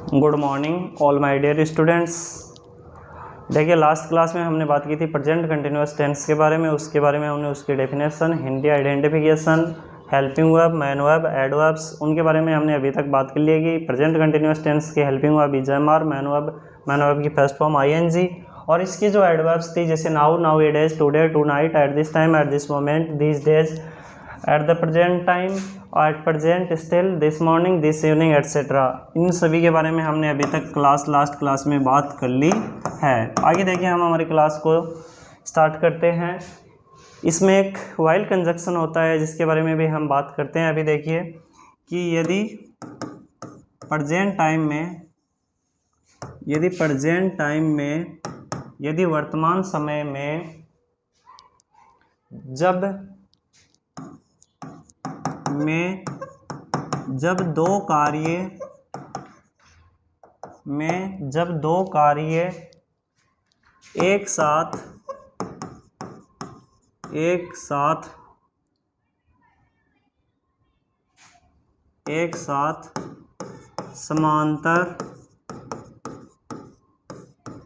Good morning all my dear students. देखिए last class में हमने बात की थी प्रेजेंट कंटिन्यूअस टेंस के बारे में, उसके बारे में हमने उसकी definition, Hindi identification, helping verb, man verb, adverbs, उनके बारे में हमने अभी तक बात कर ली है कि प्रेजेंट कंटिन्यूअस टेंस के helping verb is am are, main verb की फर्स्ट फॉर्म आई और इसकी जो एडवर्ब्स थी जैसे now, now it is, today, tonight, at this time, at this moment, this days, at the present time, at present, still, this morning, this evening, etcetera, इन सभी के बारे में हमने अभी तक लास्ट क्लास में बात कर ली है। आगे देखिए हम हमारी क्लास को स्टार्ट करते हैं। इसमें एक वाइल कंजक्शन होता है जिसके बारे में भी हम बात करते हैं। अभी देखिए कि यदि प्रेजेंट टाइम में यदि वर्तमान समय में जब दो कार्य एक साथ समांतर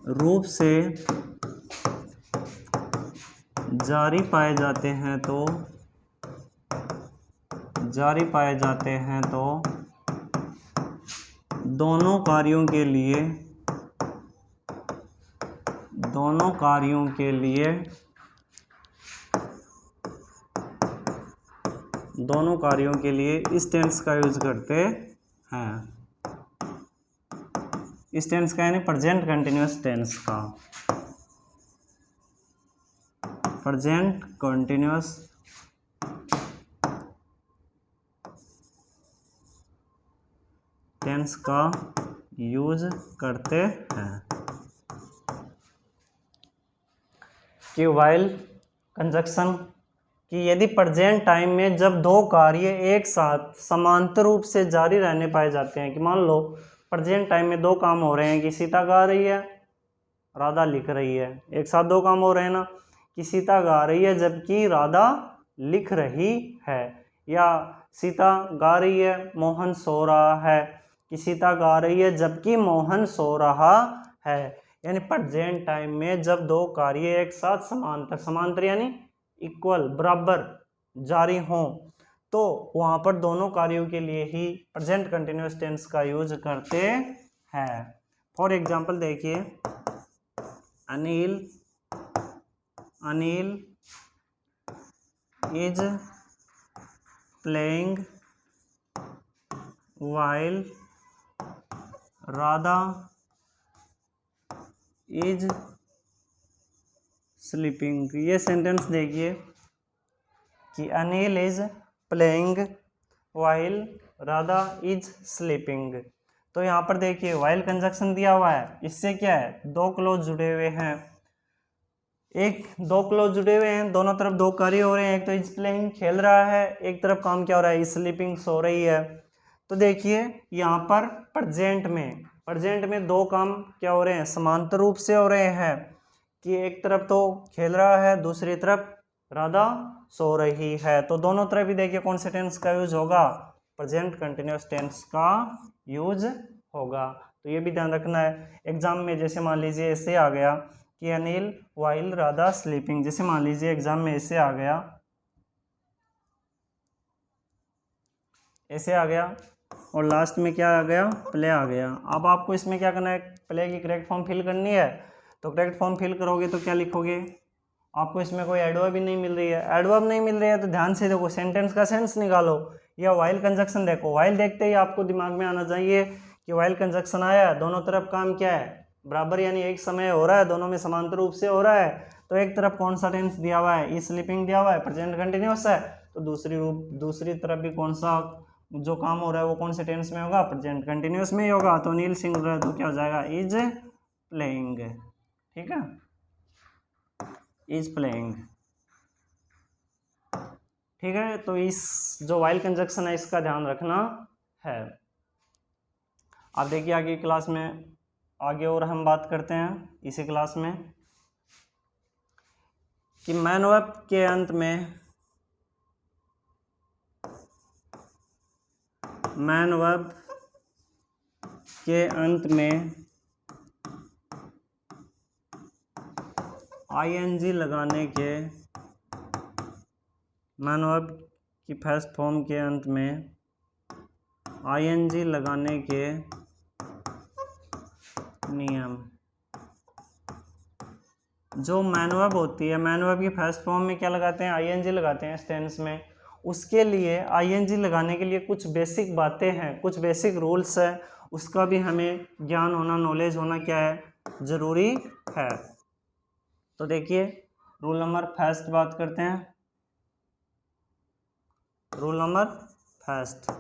रूप से जारी पाए जाते हैं तो दोनों कार्यों के लिए इस टेंस का यूज करते हैं। इस टेंस का यानी प्रेजेंट कंटिन्यूअस टेंस का, प्रेजेंट कंटिन्यूअस टेंस का यूज करते हैं। कि वाइल कंजक्शन कि यदि प्रेजेंट टाइम में जब दो कार्य एक साथ समांतर रूप से जारी रहने पाए जाते हैं, कि मान लो प्रेजेंट टाइम में दो काम हो रहे हैं कि सीता गा रही है, राधा लिख रही है, एक साथ दो काम हो रहे हैं ना, कि सीता गा रही है जबकि राधा लिख रही है, या सीता गा रही है मोहन सो रहा है, कि सीता गा रही है जबकि मोहन सो रहा है। यानी प्रेजेंट टाइम में जब दो कार्य एक साथ समांतर यानी इक्वल बराबर जारी हों तो वहां पर दोनों कार्यों के लिए ही प्रेजेंट कंटिन्यूअस टेंस का यूज करते हैं। फॉर एग्जांपल देखिए Anil is playing while Radha is sleeping. ये सेंटेंस देखिए कि Anil is playing while Radha is sleeping. तो यहाँ पर देखिए while कंजक्शन दिया हुआ है, इससे क्या है, दो क्लोज जुड़े हुए हैं, दो क्लोज जुड़े हुए हैं, दोनों तरफ दो कार्य हो रहे हैं, एक तो इज प्लेइंग खेल रहा है, एक तरफ काम क्या हो रहा है, इज स्लीपिंग सो रही है। तो देखिए यहाँ पर प्रेजेंट में दो काम क्या हो रहे हैं, समांतर रूप से हो रहे हैं, कि एक तरफ तो खेल रहा है, दूसरी तरफ राधा सो रही है। तो दोनों तरफ ही देखिए कौन से टेंस का यूज होगा, प्रेजेंट कंटिन्यूअस टेंस का यूज होगा। तो ये भी ध्यान रखना है। एग्जाम में जैसे मान लीजिए ऐसे आ गया कि अनिल वाइल राधा स्लीपिंग, जैसे मान लीजिए एग्जाम में ऐसे आ गया और लास्ट में क्या आ गया, प्ले आ गया। अब आपको इसमें क्या करना है, प्ले की करेक्ट फॉर्म फिल करनी है। तो करेक्ट फॉर्म फिल करोगे तो क्या लिखोगे, आपको इसमें कोई एडवर्ब भी नहीं मिल रही है, तो ध्यान से देखो, सेंटेंस का सेंस निकालो या वाइल कंजक्शन देखो। वाइल देखते ही आपको दिमाग में आना चाहिए कि वाइल कंजक्शन आया, दोनों तरफ काम क्या है, बराबर यानी एक समय हो रहा है, दोनों में समांतर रूप से हो रहा है। तो एक तरफ कौन सा टेंस दिया हुआ है, इज स्लीपिंग दिया हुआ है, प्रेजेंट कंटिन्यूअस है, तो दूसरी तरफ भी कौन सा जो काम हो रहा है वो कौन से टेंस में होगा, प्रेजेंट कंटिन्यूअस में ही होगा। तो नील सिंगुलर तो क्या हो जाएगा, इज प्लेइंग। ठीक है, इज प्लेइंग। ठीक है, तो इस जो वाइल कंजक्शन है इसका ध्यान रखना है। आप देखिए आगे क्लास में आगे और हम बात करते हैं इसी क्लास में कि मैन वर्ब के अंत में मैन वर्ब के अंत में आईएनजी लगाने के, मैन वर्ब की फर्स्ट फॉर्म के अंत में आईएनजी लगाने के नियम। जो मैन वर्ब होती है, मैन वर्ब की फर्स्ट फॉर्म में क्या लगाते हैं, आईएनजी लगाते हैं टेंस में। उसके लिए आईएनजी लगाने के लिए कुछ बेसिक बातें हैं, कुछ बेसिक रूल्स है, उसका भी हमें ज्ञान होना, नॉलेज होना क्या है, ज़रूरी है। तो देखिए रूल नंबर फर्स्ट बात करते हैं। रूल नंबर फर्स्ट,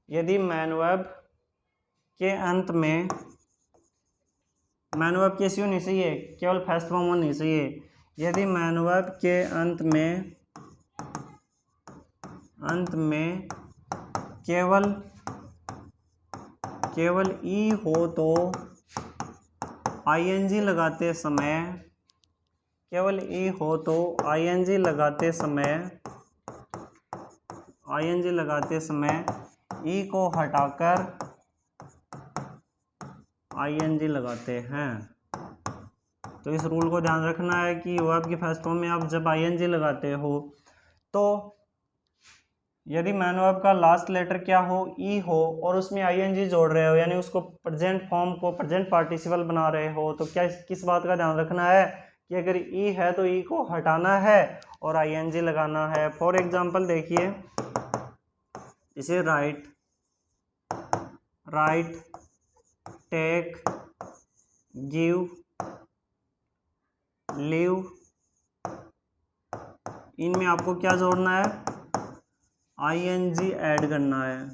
यदि मैन वर्ब के अंत में, मैन वर्ब कैसी होनी चाहिए, केवल फर्स्ट फॉर्म होनी चाहिए। यदि मैन वर्ब के अंत में केवल ई हो तो आईएनजी लगाते समय, केवल ई हो तो आईएनजी लगाते समय ई को हटाकर आईएनजी लगाते हैं। तो इस रूल को ध्यान रखना है कि वर्ब की फर्स्ट फॉर्म में आप जब आईएनजी लगाते हो तो यदि मैन वर्ब का लास्ट लेटर क्या हो, ई हो, और उसमें आईएनजी जोड़ रहे हो, यानी उसको प्रेजेंट फॉर्म को प्रेजेंट पार्टिसिपल बना रहे हो, तो क्या किस बात का ध्यान रखना है कि अगर ई है तो ई को हटाना है और आईएनजी लगाना है। फॉर एग्जांपल देखिए, इसे राइट, टेक, गिव, लिव, इनमें आपको क्या जोड़ना है, आईएनजी ऐड करना है,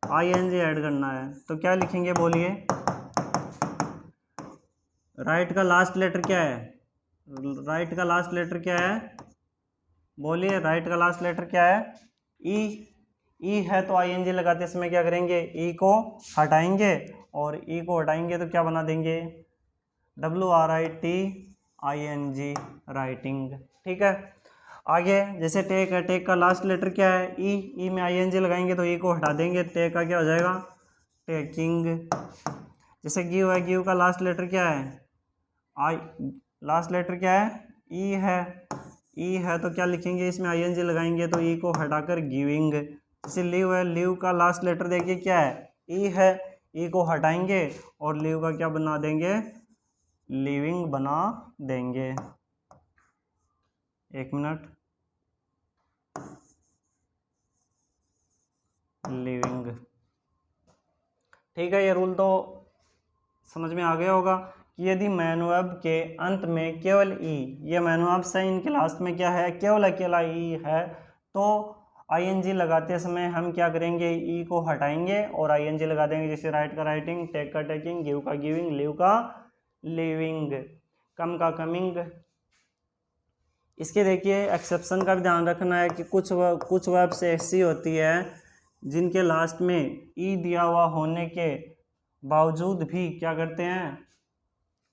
आईएनजी ऐड करना है। तो क्या लिखेंगे बोलिए, राइट का लास्ट लेटर क्या है, राइट का लास्ट लेटर क्या है, बोलिए राइट का लास्ट लेटर क्या है, ई है तो आईएनजी लगाते समय क्या करेंगे, ई को हटाएंगे, और ई को हटाएंगे तो क्या बना देंगे, WRITING, राइटिंग। ठीक है, आगे जैसे टेक है, टेक का लास्ट लेटर क्या है, ई में आईएनजी लगाएंगे तो ई को हटा देंगे, टेक का क्या हो जाएगा, टेकिंग। जैसे गिव है, गिव का लास्ट लेटर क्या है, लास्ट लेटर क्या है, ई है तो क्या लिखेंगे, इसमें आईएनजी लगाएंगे तो ई को हटाकर गिविंग। जैसे लिव है, लिव का लास्ट लेटर देखिए क्या है, ई है, ई को हटाएंगे और लिव का क्या बना देंगे, लिविंग बना देंगे। एक मिनट, लिविंग। ठीक है, ये रूल तो समझ में आ गया होगा कि यदि मैन वर्ब के अंत में केवल ई, ये मैन वर्ब्स है, इनके लास्ट में क्या है, केवल अकेला ई है, तो आईएनजी लगाते समय हम क्या करेंगे, ई को हटाएंगे और आईएनजी लगा देंगे। जैसे राइट का राइटिंग, टेक का टेकिंग, गिव का गिविंग, लिव का लिविंग, कम का कमिंग। इसके देखिए एक्सेप्शन का भी ध्यान रखना है कि कुछ वर्ब्स ऐसी होती है जिनके लास्ट में ई दिया हुआ होने के बावजूद भी क्या करते हैं,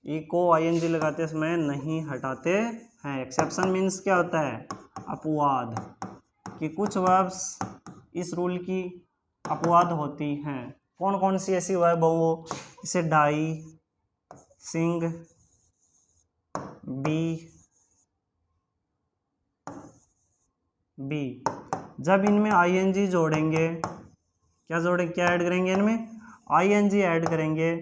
ई को आईएनजी लगाते समय नहीं हटाते हैं। एक्सेप्शन मीन्स क्या होता है, अपवाद, कि कुछ वर्ब्स इस रूल की अपवाद होती हैं। कौन कौन सी ऐसी वर्ब हो वो, जैसे डाई, सिंग, बी, जब इनमें आईएनजी जोड़ेंगे, क्या ऐड करेंगे, इनमें आईएनजी ऐड करेंगे,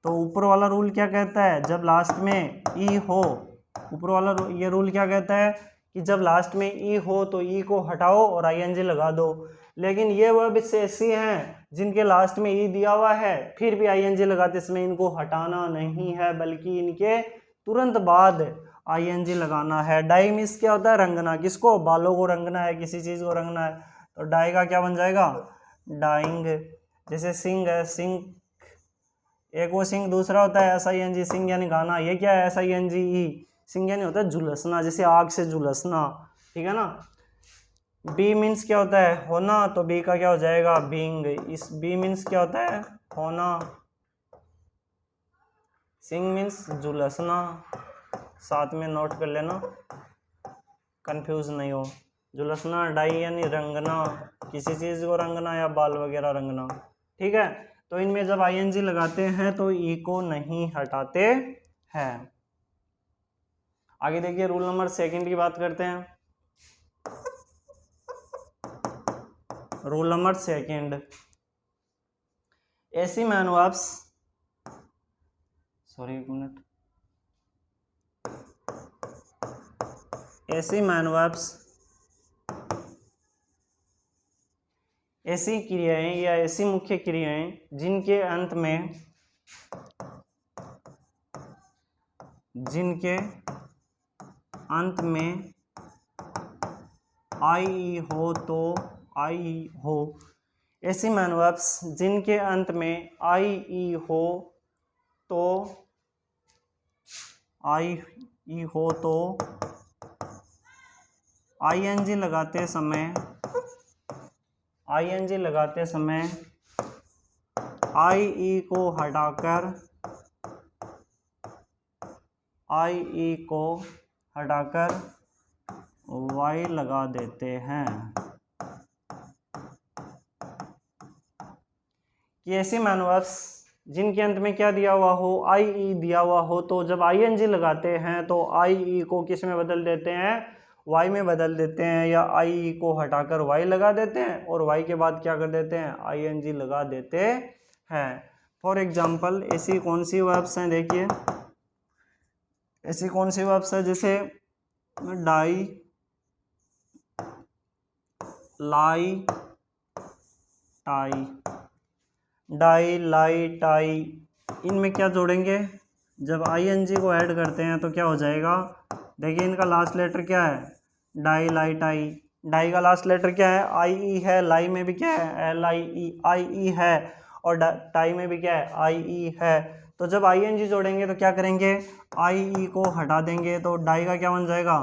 तो ऊपर वाला रूल क्या कहता है, जब लास्ट में ई हो, ऊपर वाला ये रूल क्या कहता है कि जब लास्ट में ई हो तो ई को हटाओ और आईएनजी लगा दो। लेकिन ये वर्ब इससे ऐसी हैं जिनके लास्ट में ई दिया हुआ है, फिर भी आईएनजी लगाते समय इनको हटाना नहीं है, बल्कि इनके तुरंत बाद आईएनजी लगाना है। डाई मीन्स क्या होता है, रंगना, किसको, बालों को रंगना है, किसी चीज़ को रंगना है, तो डाई का क्या बन जाएगा, डाइंग। जैसे सिंग है, सिंग, एक वो सिंग, दूसरा होता है SING, सिंग यानी गाना, ये क्या है SINGE, सिंग यानी होता है झुलसना, जैसे आग से झुलसना। ठीक है ना। बी मीन्स क्या होता है, होना, तो बी का क्या हो जाएगा, बीइंग। इस बी मीन्स क्या होता है, होना। सिंग मीन्स झुलसना, साथ में नोट कर लेना, कंफ्यूज नहीं हो। झुलसना, डाई यानी रंगना, किसी चीज़ को रंगना या बाल वगैरह रंगना, ठीक है। तो इनमें जब आईएनजी लगाते हैं तो ई को नहीं हटाते हैं। आगे देखिए रूल नंबर 2 की बात करते हैं। रूल नंबर 2, ऐसी मैनवर्ब्स, सॉरी एक मिनट, ऐसी मैनवर्ब्स, ऐसी क्रियाएं या ऐसी मुख्य क्रियाएं जिनके अंत में आई हो तो आई हो, ऐसी मैनवर्ब्स जिनके अंत में आई ई हो तो आईएनजी लगाते समय आई ई को हटाकर वाई लगा देते हैं। कि ऐसी मैनवर्ब्स जिनके अंत में क्या दिया हुआ हो, आई ई दिया हुआ हो, तो जब आईएनजी लगाते हैं तो आई ई को किस में बदल देते हैं, वाई में बदल देते हैं, या आई ई को हटाकर वाई लगा देते हैं और वाई के बाद क्या कर देते हैं, आईएनजी लगा देते हैं। फॉर एग्जाम्पल ऐसी कौन सी वर्ब्स हैं, देखिए ऐसी कौन सी वर्ब्स है, जैसे डाई, लाई, टाई, डाई, लाई, टाई, इनमें क्या जोड़ेंगे, जब आईएनजी को ऐड करते हैं तो क्या हो जाएगा, देखिए इनका लास्ट लेटर क्या है, डाई, लाई, टाई। डाई का लास्ट लेटर क्या है, आई ई है, लाई में भी क्या है, एल आई ई, आई ई है, और टाई में भी क्या है, आई ई है। तो जब आईएनजी जोड़ेंगे तो क्या करेंगे, आई ई को हटा देंगे, तो डाई का क्या बन जाएगा,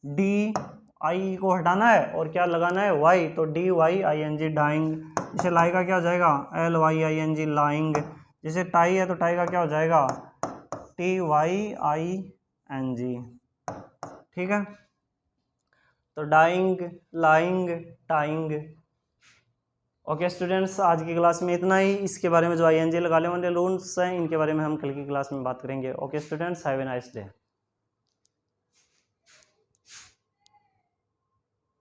डी, आई ई को हटाना है और क्या लगाना है, वाई, तो D Y I N G, dying. जैसे लाई का क्या हो जाएगा, L Y I N G, lying. जैसे टाई है तो टाई का क्या हो जाएगा, T Y I N G, ठीक है। तो dying, lying, tying. Okay students, आज की क्लास में इतना ही। इसके बारे में जो आईएनजी लगाने वाले रूल्स हैं इनके बारे में हम कल की क्लास में बात करेंगे। Okay students, have a nice day.